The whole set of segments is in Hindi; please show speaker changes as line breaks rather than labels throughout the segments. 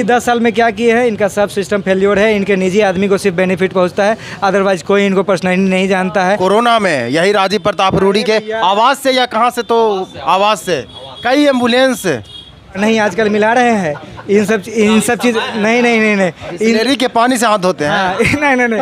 10 साल में क्या किए हैं, इनका सब सिस्टम फेल्योर है। इनके निजी आदमी को सिर्फ बेनिफिट पहुंचता है, अदरवाइज कोई इनको पर्सनली नहीं जानता है।
कोरोना में यही राजीव प्रताप रूडी के आवाज से या कहाँ से, तो आवाज से कई एम्बुलेंस
नहीं आजकल मिला रहे हैं इन सब चीज़। नहीं
नहरी के पानी से हाथ धोते हैं।
हाँ, नहीं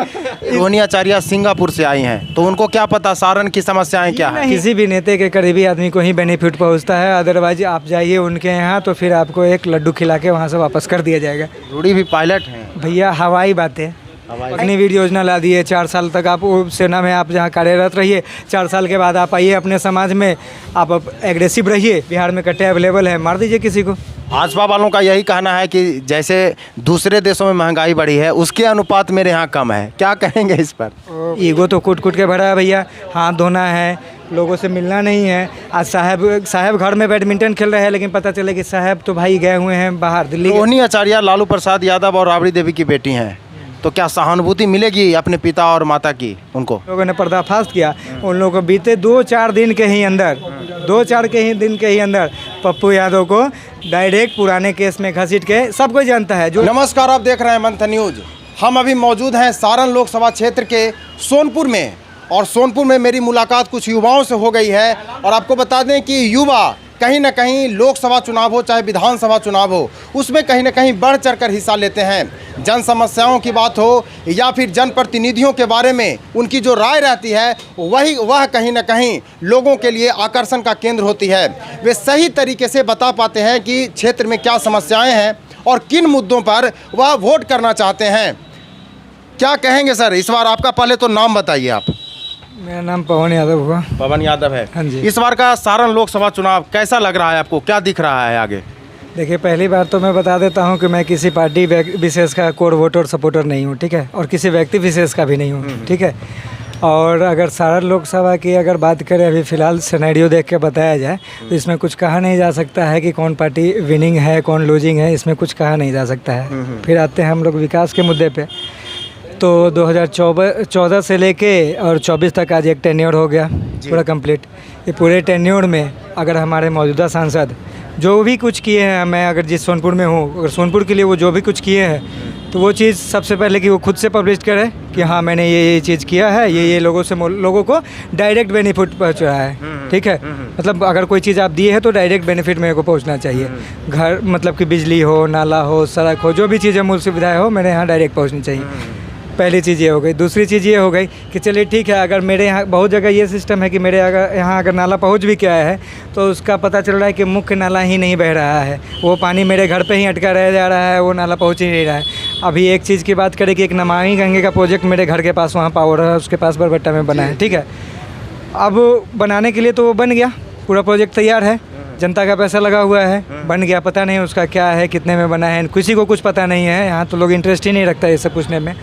रोहिणी आचार्य सिंगापुर से आई हैं, तो उनको क्या पता सारण की समस्याएं क्या है।
किसी भी नेता के करीबी आदमी को ही बेनिफिट पहुंचता है, अदरवाइज आप जाइए उनके यहाँ तो फिर आपको एक लड्डू खिला के वहाँ से वापस कर दिया जाएगा।
रूडी भी पायलट हैं
भैया, हवाई बातें अपनी वीडियो योजना ला दी है। 4 साल तक आप सेना में आप जहाँ कार्यरत रहिए, 4 साल के बाद आप आइए अपने समाज में, आप एग्रेसिव रहिए। बिहार में कट्टे अवेलेबल है, मार दीजिए किसी को।
भाजपा वालों का यही कहना है कि जैसे दूसरे देशों में महंगाई बढ़ी है उसके अनुपात मेरे यहाँ कम है, क्या कहेंगे इस पर।
ईगो तो कूट के भरा है भैया, हाथ धोना है, लोगों से मिलना नहीं है। आज साहब घर में बैडमिंटन खेल रहे हैं, लेकिन पता चले कि साहब तो भाई गए हुए हैं बाहर दिल्ली।
रोहिणी आचार्य लालू प्रसाद यादव और राबड़ी देवी की बेटी हैं, तो क्या सहानुभूति मिलेगी अपने पिता और माता की उनको।
लोगों ने पर्दाफाश किया, उन लोगों को बीते 2-4 दिन के ही अंदर पप्पू यादव को डायरेक्ट पुराने केस में घसीट के सब कोई जानता है। जो
नमस्कार, आप देख रहे हैं मंथन न्यूज। हम अभी मौजूद हैं सारण लोकसभा क्षेत्र के सोनपुर में, और सोनपुर में मेरी मुलाकात कुछ युवाओं से हो गई है। और आपको बता दें कि युवा कहीं ना कहीं लोकसभा चुनाव हो चाहे विधानसभा चुनाव हो, उसमें कहीं ना कहीं बढ़ चढ़कर हिस्सा लेते हैं। जन समस्याओं की बात हो या फिर जनप्रतिनिधियों के बारे में उनकी जो राय रहती है वह कहीं ना कहीं लोगों के लिए आकर्षण का केंद्र होती है। वे सही तरीके से बता पाते हैं कि क्षेत्र में क्या समस्याएं हैं और किन मुद्दों पर वह वोट करना चाहते हैं। क्या कहेंगे सर, इस बार आपका पहले तो नाम बताइए आप।
मेरा नाम पवन यादव हुआ।
पवन यादव है।
हाँ जी।
इस बार का सारण लोकसभा चुनाव कैसा लग रहा है आपको, क्या दिख रहा है आगे।
देखिए, पहली बार तो मैं बता देता हूं कि मैं किसी पार्टी विशेष का कोर वोटर सपोर्टर नहीं हूं, ठीक है, और किसी व्यक्ति विशेष का भी नहीं हूं, ठीक है। और अगर सारण लोकसभा की अगर बात करें, अभी फ़िलहाल सिनेरियो देख के बताया जाए तो इसमें कुछ कहा नहीं जा सकता है कि कौन पार्टी विनिंग है कौन लूजिंग है, इसमें कुछ कहा नहीं जा सकता है। फिर आते हैं हम लोग विकास के मुद्दे पे, तो 2014 से लेके और 24 तक आज एक टेन्योर हो गया पूरा कंप्लीट। ये पूरे टेन्योर में अगर हमारे मौजूदा सांसद जो भी कुछ किए हैं, मैं अगर जिस सोनपुर में हूँ, अगर सोनपुर के लिए वो जो भी कुछ किए हैं, तो वो चीज़ सबसे पहले कि वो खुद से पब्लिश करे कि हाँ मैंने ये चीज़ किया है, ये लोगों को डायरेक्ट बेनिफिट पहुँच रहा है, ठीक है। मतलब अगर कोई चीज़ आप दिए है तो डायरेक्ट बेनिफिट मेरे को पहुँचना चाहिए। घर मतलब कि बिजली हो, नाला हो, सड़क हो, जो भी चीज़ें मूल सुविधाएँ हो, मेरे यहाँ डायरेक्ट पहुँचनी चाहिए। पहली चीज़ ये हो गई। दूसरी चीज़ ये हो गई कि चलिए ठीक है, अगर मेरे यहाँ बहुत जगह ये सिस्टम है कि मेरे यहाँ अगर नाला पहुँच भी गया है तो उसका पता चल रहा है कि मुख्य नाला ही नहीं बह रहा है, वो पानी मेरे घर पे ही अटका रह जा रहा है, वो नाला पहुँच ही नहीं रहा है। अभी एक चीज़ की बात करें कि एक नमामि गंगे का प्रोजेक्ट मेरे घर के पास वहाँ पावर है, उसके पास बरबट्टा में बना है, ठीक है। अब बनाने के लिए तो वो बन गया, पूरा प्रोजेक्ट तैयार है, जनता का पैसा लगा हुआ है, बन गया, पता नहीं उसका क्या है, कितने में बना है, किसी को कुछ पता नहीं है। यहाँ तो लोग इंटरेस्ट ही नहीं रखता ये सब पूछने में।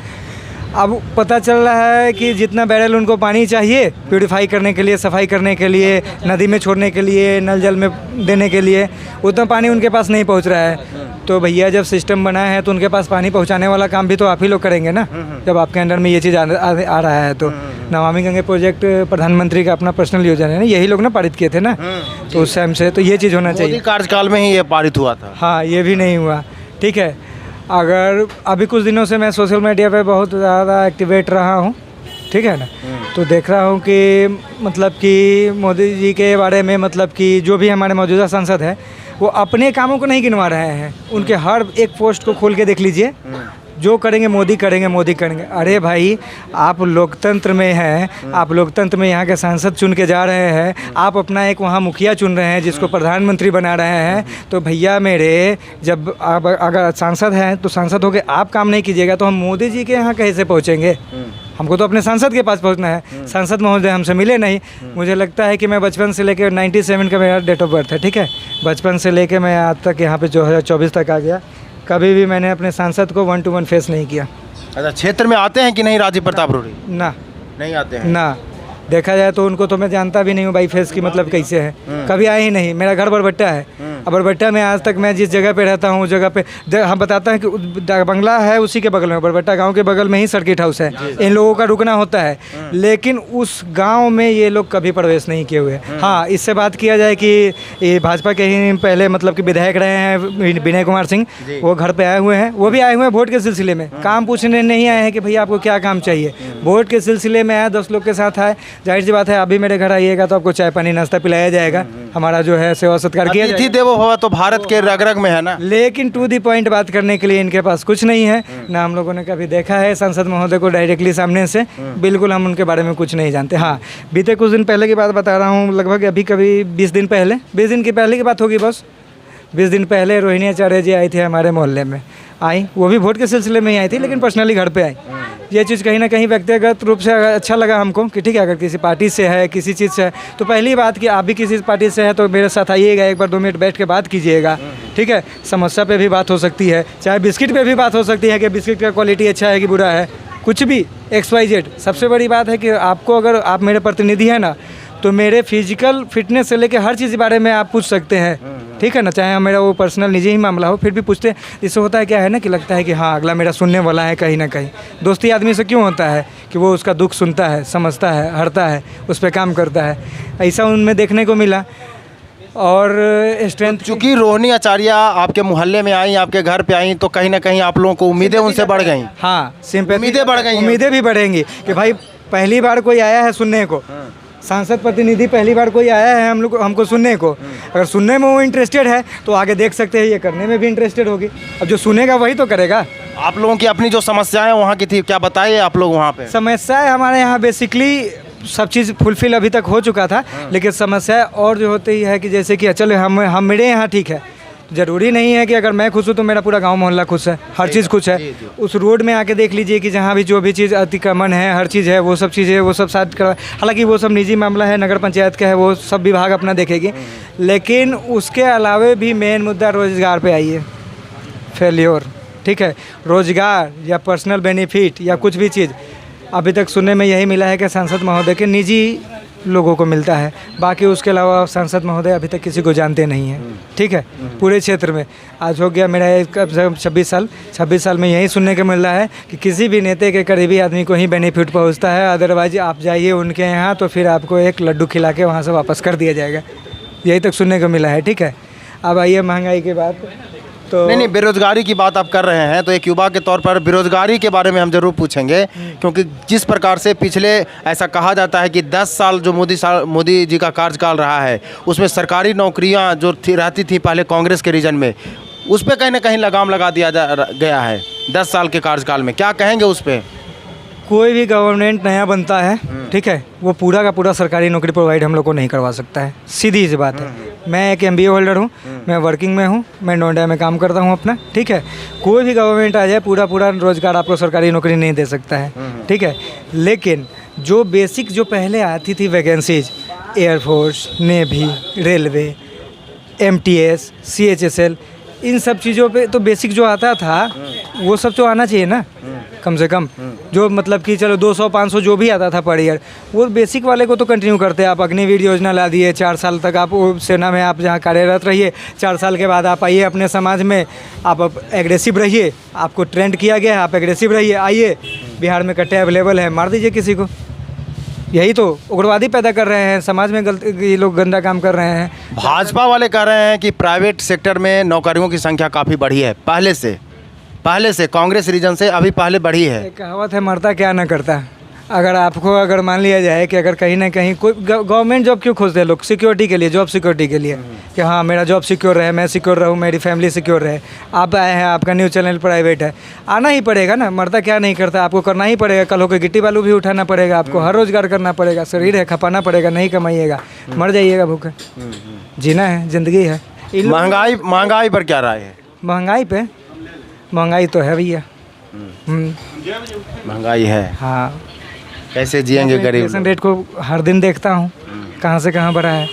अब पता चल रहा है कि जितना बैरल उनको पानी चाहिए प्यूरिफाई करने के लिए, सफाई करने के लिए, नदी में छोड़ने के लिए, नल जल में देने के लिए, उतना पानी उनके पास नहीं पहुंच रहा है। तो भैया जब सिस्टम बना है तो उनके पास पानी पहुंचाने वाला काम भी तो आप ही लोग करेंगे ना, जब आपके अंडर में ये चीज़ आ रहा है। तो नमामि गंगे प्रोजेक्ट प्रधानमंत्री का अपना पर्सनल योजना है ना, यही लोग ना पारित किए थे ना, तो उस टाइम से तो ये चीज़ होना चाहिए।
कार्यकाल में ही ये पारित हुआ था।
हाँ, ये भी नहीं हुआ, ठीक है। अगर अभी कुछ दिनों से मैं सोशल मीडिया पे बहुत ज़्यादा एक्टिवेट रहा हूँ, ठीक है ना, तो देख रहा हूँ कि मतलब कि मोदी जी के बारे में, मतलब कि जो भी हमारे मौजूदा सांसद हैं वो अपने कामों को नहीं गिनवा रहे हैं, उनके हर एक पोस्ट को खोल के देख लीजिए, जो करेंगे मोदी करेंगे, मोदी करेंगे। अरे भाई, आप लोकतंत्र में हैं, आप लोकतंत्र में यहाँ के सांसद चुन के जा रहे हैं, आप अपना एक वहाँ मुखिया चुन रहे हैं जिसको प्रधानमंत्री बना रहे हैं। तो भैया मेरे, जब आप अगर सांसद हैं तो सांसद होकर आप काम नहीं कीजिएगा तो हम मोदी जी के यहाँ कैसे पहुँचेंगे। हमको तो अपने सांसद के पास पहुँचना है। सांसद महोदय हमसे मिले नहीं। मुझे लगता है कि मैं बचपन से लेकर 97 का मेरा डेट ऑफ बर्थ है, ठीक है, बचपन से लेकर मैं आज तक यहाँ पे 2024 तक आ गया, कभी भी मैंने अपने सांसद को 1-to-1 फेस नहीं किया।
अच्छा, क्षेत्र में आते हैं कि नहीं राजीव प्रताप रूडी?
ना,
नहीं आते हैं
ना। देखा जाए तो उनको तो मैं जानता भी नहीं हूँ भाई, फेस की मतलब कैसे है, कभी आए ही नहीं। मेरा घर बरबट्टा है, अब बरबट्टा में आज तक मैं जिस जगह पे रहता हूँ उस जगह पे हम बताते हैं कि बंगला है उसी के बगल में, बरबट्टा गांव के बगल में ही सर्किट हाउस है, इन लोगों का रुकना होता है, लेकिन उस गांव में ये लोग कभी प्रवेश नहीं किए हुए। हाँ, इससे बात किया जाए कि ये भाजपा के ही पहले मतलब कि विधायक रहे हैं विनय कुमार सिंह, वो घर पे आए हुए हैं, वो भी आए हुए हैं वोट के सिलसिले में, काम पूछने नहीं आए हैं कि भैया आपको क्या काम चाहिए, वोट के सिलसिले में आए, 10 लोग के साथ आए। जाहिर सी बात है, अभी मेरे घर आइएगा तो आपको चाय पानी नाश्ता पिलाया जाएगा, हमारा जो है सेवा सत्कार किया जाएगा।
अतिथि देवो भव तो भारत के रग रग में है ना।
लेकिन टू दी पॉइंट बात करने के लिए इनके पास कुछ नहीं है, ना हम लोगों ने कभी देखा है सांसद महोदय को डायरेक्टली सामने से, बिल्कुल हम उनके बारे में कुछ नहीं जानते। हाँ, बीते कुछ दिन पहले की बात बता रहा हूँ, लगभग अभी कभी 20 दिन पहले, 20 दिन की पहले की बात होगी बस, 20 दिन पहले रोहिणी आचार्य जी आई थी हमारे मोहल्ले में, आई, वो भी वोट के सिलसिले में ही आई थी, लेकिन पर्सनली घर पे आई। ये चीज़ कहीं ना कहीं व्यक्तिगत रूप से अच्छा लगा हमको कि ठीक है, अगर किसी पार्टी से है, किसी चीज़ से है, तो पहली बात कि आप भी किसी पार्टी से है तो मेरे साथ आइएगा, एक बार 2 मिनट बैठ के बात कीजिएगा, ठीक है। समस्या पे भी बात हो सकती है, चाहे बिस्किट पे भी बात हो सकती है कि बिस्किट का क्वालिटी अच्छा है कि बुरा है, कुछ भी XYZ। सबसे बड़ी बात है कि आपको, अगर आप मेरे प्रतिनिधि हैं ना, तो मेरे फिजिकल फिटनेस से लेकर हर चीज़ के बारे में आप पूछ सकते हैं, ठीक है ना, चाहे मेरा वो पर्सनल निजी ही मामला हो, फिर भी पूछते हैं। इससे होता है क्या है ना कि लगता है कि हाँ, अगला मेरा सुनने वाला है कहीं ना कहीं। दोस्ती आदमी से क्यों होता है कि वो उसका दुख सुनता है, समझता है, हरता है, उस पर काम करता है, ऐसा उनमें देखने को मिला। और स्ट्रेंथ,
चूँकि रोहिणी आचार्य आपके मोहल्ले में आई, आपके घर पे आई, तो कहीं ना कहीं आप लोगों को उम्मीदें उनसे बढ़ गई।
हाँ,
उम्मीदें बढ़ गई,
उम्मीदें भी बढ़ेंगी कि भाई पहली बार कोई आया है सुनने को, सांसद प्रतिनिधि पहली बार कोई आया है हमको सुनने को, अगर सुनने में वो इंटरेस्टेड है तो आगे देख सकते हैं, ये करने में भी इंटरेस्टेड होगी। अब जो सुनेगा वही तो करेगा।
आप लोगों की अपनी जो समस्याएं वहाँ की थी, क्या बताइए आप लोग वहाँ पे?
समस्याएं हमारे यहाँ बेसिकली सब चीज़ फुलफिल अभी तक हो चुका था, लेकिन समस्याएं और जो होती है कि जैसे कि चलो हम मेरे यहाँ ठीक है, ज़रूरी नहीं है कि अगर मैं खुश हूँ तो मेरा पूरा गांव मोहल्ला खुश है, हर चीज़ खुश है। उस रोड में आके देख लीजिए कि जहाँ भी जो भी चीज़ अतिक्रमण है, हर चीज़ है, वो सब चीज़ें वो सब साथ करवा, हालांकि वो सब निजी मामला है, नगर पंचायत का है, वो सब विभाग अपना देखेगी, लेकिन उसके अलावा भी मेन मुद्दा रोज़गार पे आई है, फेल्योर, ठीक है। रोज़गार या पर्सनल बेनिफिट या कुछ भी चीज़ अभी तक सुनने में यही मिला है कि सांसद महोदय के निजी लोगों को मिलता है, बाकी उसके अलावा सांसद महोदय अभी तक किसी को जानते नहीं हैं, ठीक है। पूरे क्षेत्र में आज हो गया मेरा 26 साल में यही सुनने को मिल रहा है कि किसी भी नेता के करीबी आदमी को ही बेनिफिट पहुंचता है, अदरवाइज आप जाइए उनके यहाँ तो फिर आपको एक लड्डू खिला के वहाँ से वापस कर दिया जाएगा, यही तक सुनने को मिला है, ठीक है। अब आइए महंगाई की बात, तो
नहीं, बेरोजगारी की बात आप कर रहे हैं, तो एक युवा के तौर पर बेरोजगारी के बारे में हम जरूर पूछेंगे, क्योंकि जिस प्रकार से पिछले ऐसा कहा जाता है कि 10 साल जो मोदी जी का कार्यकाल रहा है, उसमें सरकारी नौकरियां जो रहती थी पहले कांग्रेस के रीजन में, उस पर कहीं ना कहीं लगाम लगा दिया गया है 10 साल के कार्यकाल में, क्या कहेंगे उस पर?
कोई भी गवर्नमेंट नया बनता है, ठीक है, वो पूरा का पूरा सरकारी नौकरी प्रोवाइड हम लोग को नहीं करवा सकता है, सीधी सी बात है। मैं एक MBA होल्डर हूँ, मैं वर्किंग में हूँ, मैं नोएडा में काम करता हूँ अपना, ठीक है। कोई भी गवर्नमेंट आ जाए पूरा रोज़गार आपको सरकारी नौकरी नहीं दे सकता है, ठीक है। लेकिन जो बेसिक जो पहले आती थी vacancies, air force, navy, railway, MTS, CHSL, इन सब चीज़ों पे तो बेसिक जो आता था वो सब तो आना चाहिए ना, कम से कम जो मतलब कि चलो 200-500 जो भी आता था पर ईयर, वो बेसिक वाले को तो कंटिन्यू करते हैं। आप अग्निवीर योजना ला दिए, 4 साल तक आप सेना में आप जहाँ कार्यरत रहिए, 4 साल के बाद आप आइए अपने समाज में, आप एग्रेसिव रहिए, आपको ट्रेंड किया गया है, आप एग्रेसिव रहिए, आइए, बिहार में कट्टे अवेलेबल है, मार दीजिए किसी को। यही तो उग्रवादी पैदा कर रहे हैं, समाज में ये लोग गंदा काम कर रहे हैं।
भाजपा वाले कह रहे हैं कि प्राइवेट सेक्टर में नौकरियों की संख्या काफ़ी बढ़ी है, पहले से कांग्रेस रीजन से अभी पहले बढ़ी है।
एक कहावत है, मरता क्या ना करता। अगर मान लिया जाए कि अगर कहीं ना कहीं कोई गवर्नमेंट जॉब क्यों खोजते हैं लोग, सिक्योरिटी के लिए, जॉब सिक्योरिटी के लिए, कि हाँ मेरा जॉब सिक्योर रहे, मैं सिक्योर रहूँ, मेरी फैमिली सिक्योर रहे। आप आए हैं, आपका न्यूज़ चैनल प्राइवेट है, आना ही पड़ेगा ना, मरता क्या नहीं करता, आपको करना ही पड़ेगा। कल होकर गिट्टी बालू भी उठाना पड़ेगा, आपको हर रोज़गार करना पड़ेगा, शरीर है, खपाना पड़ेगा, नहीं कमाइएगा मर जाइएगा भूखे। जीना है, ज़िंदगी है।
महंगाई पर क्या राय है?
महंगाई तो है भैया,
महंगाई है,
हाँ।
कैसे जिएंगे गरीब?
इन्फ्लेशन रेट को हर दिन देखता हूँ कहाँ से कहाँ बढ़ा है।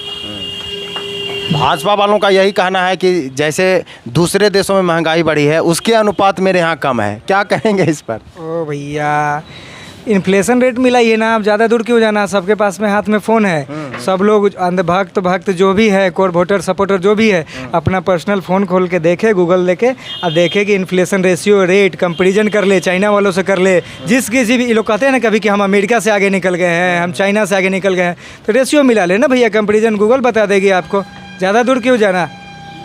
भाजपा वालों का यही कहना है कि जैसे दूसरे देशों में महंगाई बढ़ी है, उसके अनुपात मेरे यहाँ कम है, क्या कहेंगे इस पर?
ओ भैया, इन्फ्लेशन रेट मिला ही है ना, आप ज़्यादा दूर क्यों जाना, सबके पास में हाथ में फ़ोन है। सब लोग भक्त जो भी है, कोर वोटर सपोर्टर जो भी है, अपना पर्सनल फ़ोन खोल के देखे, गूगल लेके और देखे कि इन्फ्लेशन रेशियो रेट कंपेरिजन कर ले, चाइना वालों से कर ले। जिस किसी भी लोग कहते हैं ना कभी कि हम अमेरिका से आगे निकल गए हैं, हम चाइना से आगे निकल गए हैं, तो रेशियो मिला ले ना भैया, कंपेरिजन गूगल बता देगी आपको। ज़्यादा दूर क्यों जाना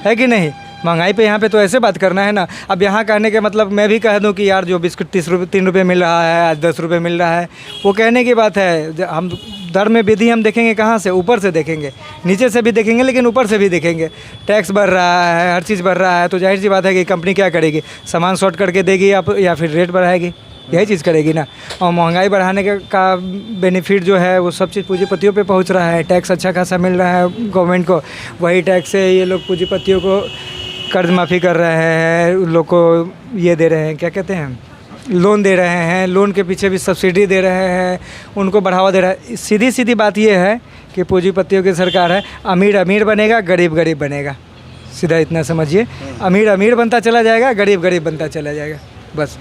है कि नहीं। महंगाई पे यहाँ पे तो ऐसे बात करना है ना। अब यहाँ कहने के मतलब मैं भी कह दूँ कि यार जो बिस्कुट 3 रुपये मिल रहा है, आज 10 रुपये मिल रहा है, वो कहने की बात है। हम दर में वृद्धि हम देखेंगे कहाँ से, ऊपर से देखेंगे, नीचे से भी देखेंगे, लेकिन ऊपर से भी देखेंगे। टैक्स बढ़ रहा है, हर चीज़ बढ़ रहा है, तो जाहिर सी बात है कि कंपनी क्या करेगी, सामान शॉर्ट करके देगी या फिर रेट बढ़ाएगी, यही चीज़ करेगी ना। और महंगाई बढ़ाने का बेनिफिट जो है वो सब चीज़ पूंजीपतियों पे पहुंच रहा है। टैक्स अच्छा खासा मिल रहा है गवर्नमेंट को, वही टैक्स से ये लोग पूंजीपतियों को कर्ज माफ़ी कर रहे हैं, उन लोग को ये दे रहे हैं, क्या कहते हैं, लोन दे रहे हैं, लोन के पीछे भी सब्सिडी दे रहे हैं, उनको बढ़ावा दे रहा है। सीधी सीधी बात ये है कि पूंजीपतियों की सरकार है, अमीर अमीर बनेगा, गरीब गरीब बनेगा। सीधा इतना समझिए, अमीर अमीर बनता चला जाएगा, गरीब गरीब बनता चला जाएगा। बस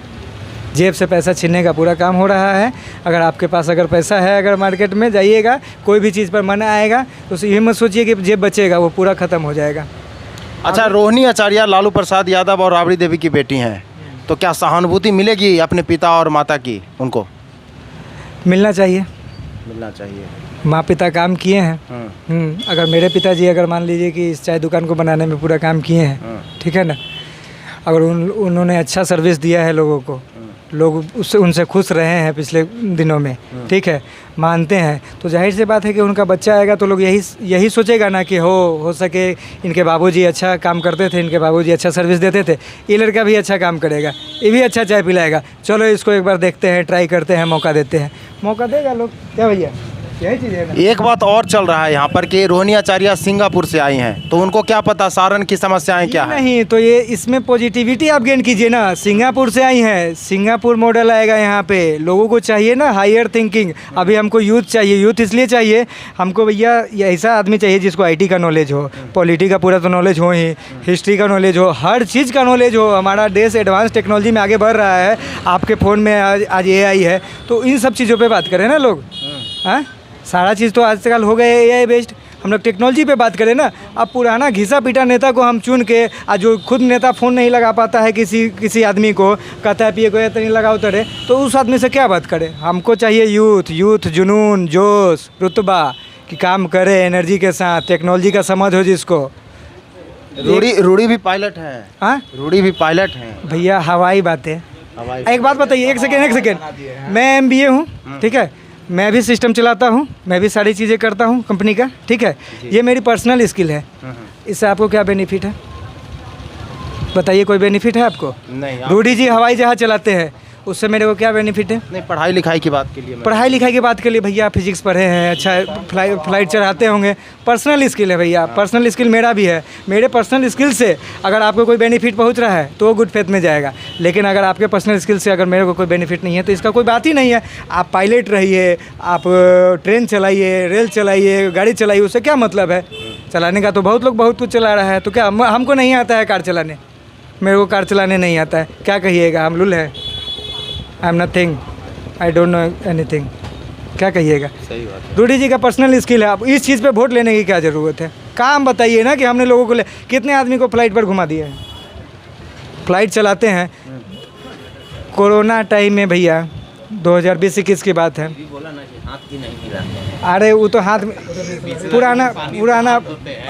जेब से पैसा छीनने का पूरा काम हो रहा है। अगर आपके पास अगर पैसा है, अगर मार्केट में जाइएगा, कोई भी चीज़ पर मन आएगा, तो ये मत सोचिए कि जेब बचेगा, वो पूरा ख़त्म हो जाएगा।
अच्छा, रोहिणी आचार्य लालू प्रसाद यादव और राबड़ी देवी की बेटी हैं, तो क्या सहानुभूति मिलेगी अपने पिता और माता की? उनको
मिलना चाहिए,
मिलना चाहिए।
माँ पिता काम किए हैं। अगर मेरे पिताजी अगर मान लीजिए कि इस चाय दुकान को बनाने में पूरा काम किए हैं, ठीक है ना, अगर उन्होंने अच्छा सर्विस दिया है लोगों को, लोग उससे उनसे खुश रहे हैं पिछले दिनों में, ठीक है, मानते हैं, तो जाहिर सी बात है कि उनका बच्चा आएगा तो लोग यही सोचेगा ना कि हो सके इनके बाबूजी अच्छा काम करते थे, इनके बाबूजी अच्छा सर्विस देते थे, ये लड़का भी अच्छा काम करेगा, ये भी अच्छा चाय पिलाएगा, चलो इसको एक बार देखते हैं, ट्राई करते हैं, मौका देते हैं। मौका देगा लोग, क्या भैया, यही चीज़ है ना।
एक बात और चल रहा है यहाँ पर कि रोहिणी आचार्य सिंगापुर से आई हैं, तो उनको क्या पता सारण की समस्याएं क्या है।
नहीं, तो ये इसमें पॉजिटिविटी आप गेन कीजिए ना। सिंगापुर से आई हैं, सिंगापुर मॉडल आएगा यहाँ पे। लोगों को चाहिए ना हायर थिंकिंग। अभी हमको यूथ चाहिए, यूथ इसलिए चाहिए हमको भैया, ये ऐसा आदमी चाहिए जिसको आईटी का नॉलेज हो, पॉलिटी का पूरा तो नॉलेज हो ही, हिस्ट्री का नॉलेज हो, हर चीज़ का नॉलेज हो। हमारा देश एडवांस टेक्नोलॉजी में आगे बढ़ रहा है। आपके फ़ोन में आज AI है, तो इन सब चीज़ों पर बात करें ना लोग। हाँ, सारा चीज़ तो आजकल हो गए AI बेस्ड, हम लोग टेक्नोलॉजी पे बात करें ना। अब पुराना घिसा पीटा नेता को हम चुन के, आज जो खुद नेता फ़ोन नहीं लगा पाता है किसी आदमी को, कहता है पिए को नहीं लगाओ तरे, तो उस आदमी से क्या बात करें। हमको चाहिए यूथ, जुनून, जोश, रुतबा, कि काम करे एनर्जी के साथ, टेक्नोलॉजी का समझ हो जिसको।
रूडी भी पायलट है।
हाँ,
रूडी भी पायलट है
भैया, हवाई बातें। एक बात बताइए, एक सेकेंड, मैं MBA हूँ, ठीक है, मैं भी सिस्टम चलाता हूँ, मैं भी सारी चीज़ें करता हूँ कंपनी का, ठीक है, ये मेरी पर्सनल स्किल है। इससे आपको क्या बेनिफिट है, बताइए, कोई बेनिफिट है आपको?
नहीं।
रूडी जी हवाई जहाज़ चलाते हैं, उससे मेरे को क्या बेनिफिट है?
नहीं, पढ़ाई लिखाई की बात के लिए।
पढ़ाई लिखाई की बात के लिए भैया, फिजिक्स पढ़े हैं, अच्छा फ्लाइट चढ़ाते होंगे, पर्सनल स्किल है भैया, पर्सनल स्किल मेरा भी है। मेरे पर्सनल स्किल से अगर आपको कोई बेनिफिट पहुंच रहा है तो वो गुड फेथ में जाएगा, लेकिन अगर आपके पर्सनल स्किल से अगर मेरे को कोई बेनिफिट नहीं है तो इसका कोई बात ही नहीं है। आप पायलट रहिए, आप ट्रेन चलाइए, रेल चलाइए, गाड़ी चलाइए, उससे क्या मतलब है। चलाने का तो बहुत लोग बहुत कुछ चला रहा है, तो क्या हमको नहीं आता है कार चलाने? मेरे को कार चलाने नहीं आता है, क्या कहिएगा, हम लुल है? I am nothing, I don't know anything, क्या कहिएगा।
सही बात है।
रूडी जी का पर्सनल स्किल है। अब इस चीज़ पे वोट लेने की क्या ज़रूरत है? काम बताइए ना कि हमने लोगों को कितने आदमी को फ्लाइट पर घुमा दिया है। फ्लाइट चलाते हैं, कोरोना टाइम में भैया 2020-21 की बात है। अरे वो तो हाथ में पुराना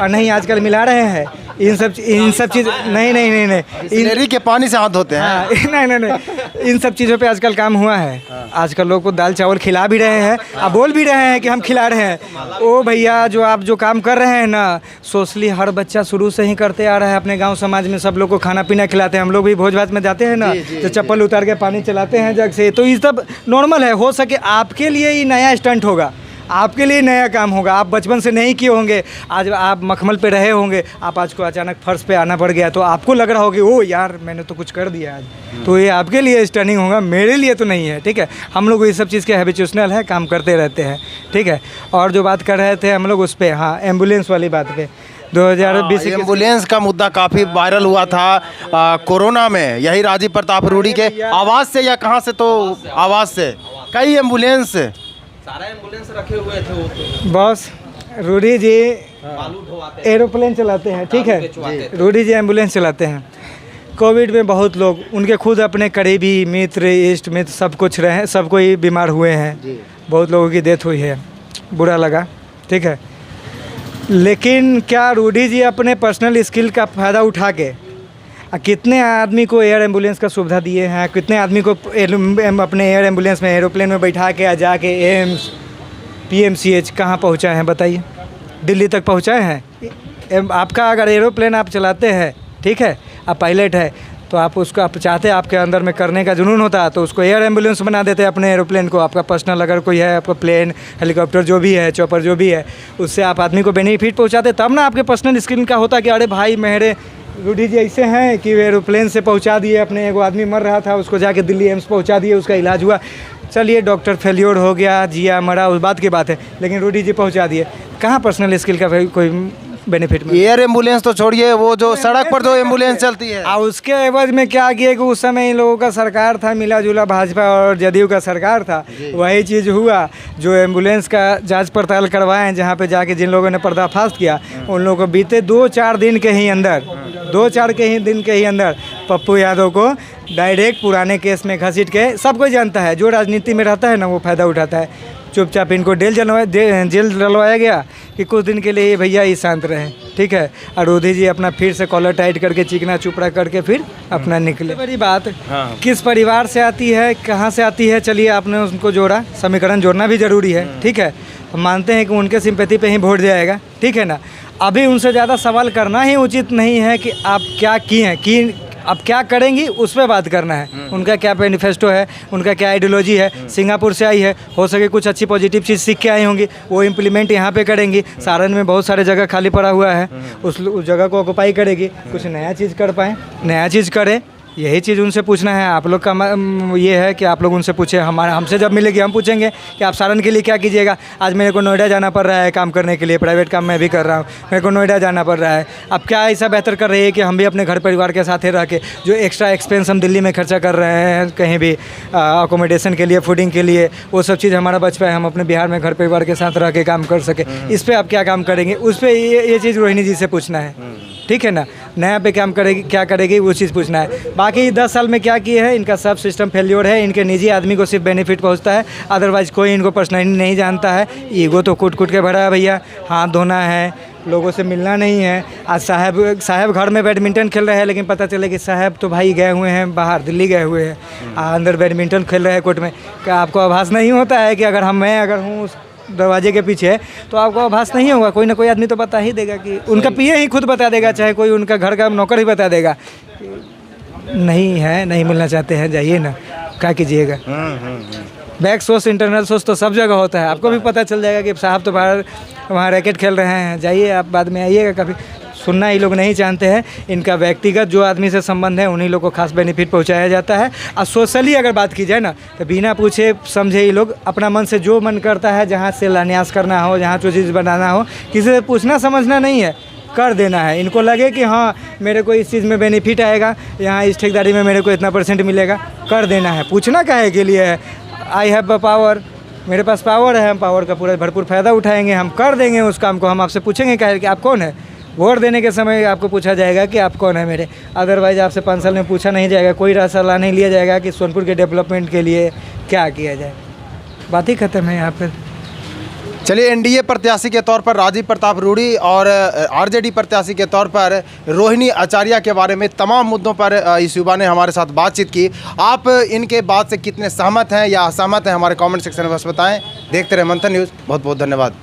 नहीं, आजकल मिला रहे हैं इन सब चीज़। नहीं
नहरी के पानी से हाथ धोते हैं।
हाँ, नहीं, इन सब चीज़ों पे आजकल काम हुआ है। आजकल लोग को दाल चावल खिला भी रहे हैं, अब बोल भी रहे हैं कि हम खिला रहे हैं। ओ भैया, जो आप जो काम कर रहे हैं ना, सोशली हर बच्चा शुरू से ही करते आ रहा है। अपने गांव समाज में सब लोग को खाना पीना खिलाते हैं। हम लोग भी भोज भात में जाते हैं ना, तो चप्पल उतार के पानी चलाते हैं जग से, तो ये सब नॉर्मल है। हो सके आपके लिए ही नया स्टंट होगा, आपके लिए नया काम होगा, आप बचपन से नहीं किए होंगे। आज आप मखमल पे रहे होंगे, आप आज को अचानक फर्श पे आना पड़ गया, तो आपको लग रहा होगा ओ यार मैंने तो कुछ कर दिया आज। तो ये आपके लिए स्टनिंग होगा, मेरे लिए तो नहीं है, ठीक है। हम लोग ये सब चीज़ के हैबिचुअल है, काम करते रहते हैं, ठीक है। और जो बात कर रहे थे हम लोग उस पर, हाँ, एम्बुलेंस वाली बात पे 2020
एम्बुलेंस का मुद्दा काफ़ी वायरल हुआ था कोरोना में। यही राजीव प्रताप रूडी के आवाज़ से या कहाँ से, तो आवाज़ से कई एम्बुलेंस
सारा एम्बुलेंस रखे हुए थे वो तो
बॉस रूडी जी
बालू ढोवाते
एरोप्लेन चलाते हैं, ठीक है।
बेचवाते थे।
रूडी जी एम्बुलेंस चलाते हैं। कोविड में बहुत लोग उनके खुद अपने करीबी मित्र इष्ट मित्र सब कुछ रहे, सब कोई बीमार हुए हैं, बहुत लोगों की डेथ हुई है, बुरा लगा, ठीक है। लेकिन क्या रूडी जी अपने पर्सनल स्किल का फ़ायदा उठा के कितने आदमी को एयर एम्बुलेंस का सुविधा दिए हैं, कितने आदमी को अपने एयर एम्बुलेंस में एरोप्लेन में बैठा के जाके एम्स PMCH कहाँ पहुँचाए हैं बताइए, दिल्ली तक पहुँचाए हैं। आपका अगर एरोप्लेन आप चलाते हैं, ठीक है, आप पायलट है तो आप उसको आप चाहते हैं आपके अंदर में करने का जुनून होता तो उसको एयर एम्बुलेंस बना देते हैं अपने एरोप्लेन को। आपका पर्सनल अगर कोई है, आपका प्लेन हेलीकॉप्टर जो भी है, चॉपर जो भी है, उससे आप आदमी को बेनिफिट पहुंचाते, तब ना आपके पर्सनल स्किल का होता कि अरे भाई मेरे रूडी जी ऐसे हैं कि वे एरोप्लेन से पहुंचा दिए, अपने एगो आदमी मर रहा था उसको जाके दिल्ली एम्स पहुंचा दिए, उसका इलाज हुआ। चलिए डॉक्टर फेल्योर हो गया, जिया मरा, उस बात की बात है, लेकिन रूडी जी पहुंचा दिए। कहाँ पर्सनल स्किल का कोई बेनिफिट में?
एयर एम्बुलेंस तो छोड़िए, वो जो सड़क पर जो एम्बुलेंस चलती है
और उसके एवज में क्या किया कि उस समय इन लोगों का सरकार था, मिला जुला भाजपा और जदयू का सरकार था, वही चीज़ हुआ। जो एम्बुलेंस का जांच पड़ताल करवाएं, जहाँ पे जाके जिन लोगों ने पर्दाफाश किया, उन लोगों को बीते 2-4 दिन के ही अंदर, 2-4 दिन के ही अंदर पप्पू यादव को डायरेक्ट पुराने केस में घसीट के, सब कोई जानता है जो राजनीति में रहता है ना वो फ़ायदा उठाता है। चुपचाप इनको जेल डलवाया गया कि कुछ दिन के लिए ये भैया ही शांत रहे, ठीक है। और रूडी जी अपना फिर से कॉलर टाइट करके चिकना चुपड़ा करके फिर अपना निकले। बड़ी बात किस परिवार से आती है, कहाँ से आती है, चलिए आपने उनको जोड़ा, समीकरण जोड़ना भी ज़रूरी है, ठीक है। हम मानते हैं कि उनके सिंपैथी पे ही वोट जाएगा, ठीक है ना। अभी उनसे ज़्यादा सवाल करना ही उचित नहीं है कि आप क्या किए हैं, कि अब क्या करेंगी उस पर बात करना है। उनका क्या मैनिफेस्टो है, उनका क्या आइडियोलॉजी है, सिंगापुर से आई है, हो सके कुछ अच्छी पॉजिटिव चीज़ सीख के आई होंगी, वो इम्प्लीमेंट यहाँ पे करेंगी। सारण में बहुत सारे जगह खाली पड़ा हुआ है, उस जगह को ऑक्यूपाई करेगी, कुछ नया चीज़ कर पाएँ, नया चीज़ करें, यही चीज़ उनसे पूछना है। आप लोग का ये है कि आप लोग उनसे पूछे, हमसे जब मिलेगी हम पूछेंगे कि आप सारण के लिए क्या कीजिएगा। आज मेरे को नोएडा जाना पड़ रहा है काम करने के लिए, प्राइवेट काम मैं भी कर रहा हूँ, मेरे को नोएडा जाना पड़ रहा है। अब क्या ऐसा बेहतर कर रही है कि हम भी अपने घर परिवार के साथ ही रह के जो एक्स्ट्रा एक्सपेंस हम दिल्ली में खर्चा कर रहे हैं कहीं भी अकोमोडेशन के लिए, फूडिंग के लिए, वो सब चीज़ हमारा बच पाए, हम अपने बिहार में घर परिवार के साथ रह के काम कर सके। इस पर आप क्या काम करेंगे, उस पर ये चीज़ रोहिणी जी से पूछना है, ठीक है ना। नया पे काम करेगी, क्या करेगी वो चीज़ पूछना है। बाकी 10 साल में क्या किए हैं, इनका सब सिस्टम फेल्योर है, इनके निजी आदमी को सिर्फ बेनिफिट पहुंचता है, अदरवाइज कोई इनको पर्सनली नहीं जानता है। ईगो तो कूट के भरा है भैया, हाथ धोना है, लोगों से मिलना नहीं है। आज साहब घर में बैडमिंटन खेल रहे हैं, लेकिन पता चले कि साहब तो भाई गए हुए हैं बाहर, दिल्ली गए हुए हैं, अंदर बैडमिंटन खेल रहे हैं कोर्ट में। क्या आपको आभास नहीं होता है कि अगर मैं हूँ उस दरवाजे के पीछे तो आपको आभास नहीं होगा, कोई ना कोई आदमी तो बता ही देगा कि उनका पीए ही खुद बता देगा, चाहे कोई उनका घर का नौकर ही बता देगा नहीं है, नहीं मिलना चाहते हैं, जाइए ना, क्या कीजिएगा। बैक सोर्स इंटरनल सोर्स तो सब जगह होता है, आपको भी पता चल जाएगा कि साहब तो बाहर वहाँ रैकेट खेल रहे हैं, जाइए आप बाद में आइएगा। कभी सुनना ये लोग नहीं जानते हैं, इनका व्यक्तिगत जो आदमी से संबंध है उन्हीं लोग को खास बेनिफिट पहुंचाया जाता है। और सोशली अगर बात की जाए ना तो बिना पूछे समझे ये लोग अपना मन से जो मन करता है, जहाँ से लान्यास करना हो, जहाँ जो चीज़ बनाना हो, किसी से पूछना समझना नहीं है, कर देना है। इनको लगे कि हाँ मेरे को इस चीज़ में बेनिफिट आएगा, यहाँ इस ठेकेदारी में मेरे को इतना % मिलेगा, कर देना है। पूछना काहे के लिए है, आई हैव अ पावर, मेरे पास पावर है, हम पावर का पूरा भरपूर फ़ायदा उठाएंगे, हम कर देंगे उस काम को। हम आपसे पूछेंगे काहे कि आप कौन है, वोट देने के समय आपको पूछा जाएगा कि आप कौन है मेरे, अदरवाइज आपसे 5 साल में पूछा नहीं जाएगा, कोई सलाह नहीं लिया जाएगा कि सोनपुर के डेवलपमेंट के लिए क्या किया जाए। बात ही खत्म है यहाँ पर।
चलिए, एनडीए प्रत्याशी के तौर पर राजीव प्रताप रूडी और आरजेडी प्रत्याशी के तौर पर रोहिणी आचार्य के बारे में तमाम मुद्दों पर इस युवा ने हमारे साथ बातचीत की। आप इनके बात से कितने सहमत हैं या असहमत हैं, हमारे कमेंट सेक्शन में बस बताएं। देखते रहे मंथन न्यूज़, बहुत बहुत धन्यवाद।